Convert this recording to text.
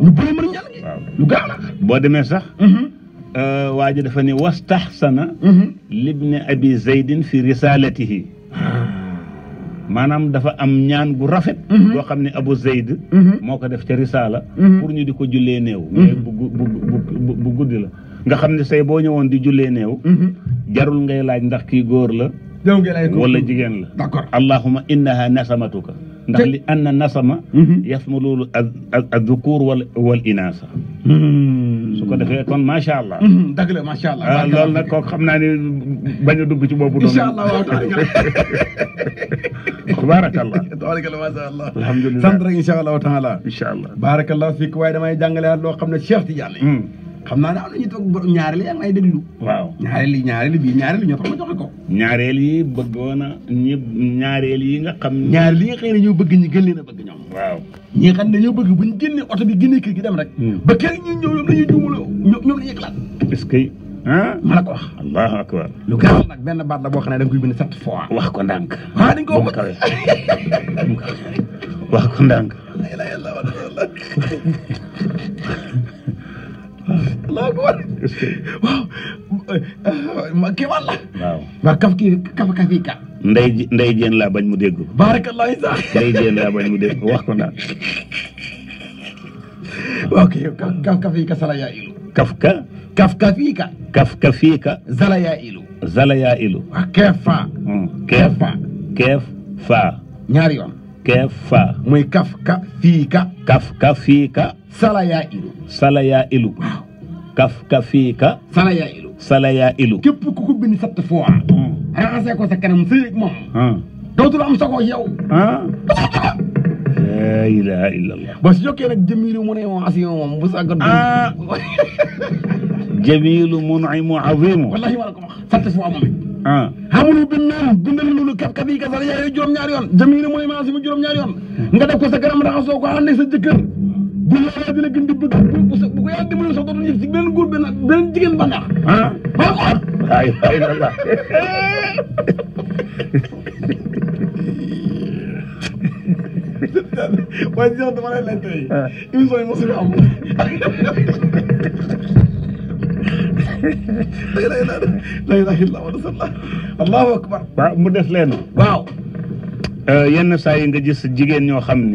lu bëri mën ñaan gi lu gaaw la boo demee sax waa ji dafa ne wastaxsana libni abi zaydin fi risalatihi maanaam dafa am ñaan gu rafet boo xam ne abu zayd moo ko def ca risala pour ñu di ko jullee néew mais bu guddi la nga xam ne say boo ñëwoon di jullee néew jarul ngay laaj ndax kii góor la wala jigéen la d'accord allahumma innaha nasamatuka ndax li anna nasama yasmululu addukur wal inaasa su ko defee kon macha allah dëgg la macha allah loolu nag kooku xam naa ne bañ a dugg ci boobu doon incha allah waaw tabaarakallah tabaarakallah macha allah alhamdulilah sant rek incha allahu taala incha allah baarakallah fiik waaye damay jàngale loo xam ne Cheikh Tidiane xam naa ne am na ñu toog ñaareel yaa ngi may déglu waaw ñaareel bii ñaareel ñoo tax ma joxe ko ñaareel yi bëggoon a ñi ñaareel yi nga xam ñaareel yi nga xëy na ñoo bëgg ñi gën leen a bëgg ñoom waaw ñi nga xam ne ñoo bëgg bu ñu génnee oto bi génnee kër gi dem rek ba kër ñu ñëw ñoom dañuy juumuloo ñoom la yëkkalaat est-ce que ah ma la ko wax allahu akbar lu gaaw nag benn baat la boo xam ne da nga koy bind 7 fois wax ko ndànk waaw dañ ko wax kawe wax ko ndànk Allah akbar waaw kii wàlla waaw waa kaf kii kaf yi ka ndey jéen laa bañ mu dégg ko barakallah isa ndey jéen laa bañ mu dégg ko wax ko ndànk waaw kii kaf yi ka sala yaa ilu kaf yi ka zala yaa ilu waa keef fa ñaari yoon keef fa muy kaf fii ka sala yaa ilu waaw kaf fii ka sala yaa ilu képp ku ko bind 7 fois raxasee ko sa kanam sëy ak moom dootul am sago yow la ilaha illallah ba si jokkee nag jamilu mu ne moom asiyon moom bu sàggat jamilu mun'imu azimu wallahi wala ko wax 7 fois moom it xamulu bi naan bindal loolu kaf yi ka sala yaa ilu juróom-ñaari yoon jamilu mu ne ma asimu juróom-ñaari yoon nga def ko sa kanam raxasoo ko ànd ak sa jëkkër bu la dina gën di bëgg bu ko yaa dimbali sax dootul yëg si beneen góor beneen jigéen ba ndax maa ko ay la waaye sax dama lay laaj tey émission yi mosu am la ilaha illa Allah allahu akbar waaw mu def leen waaw yenn saa yi nga gis jigéen ñoo xam ne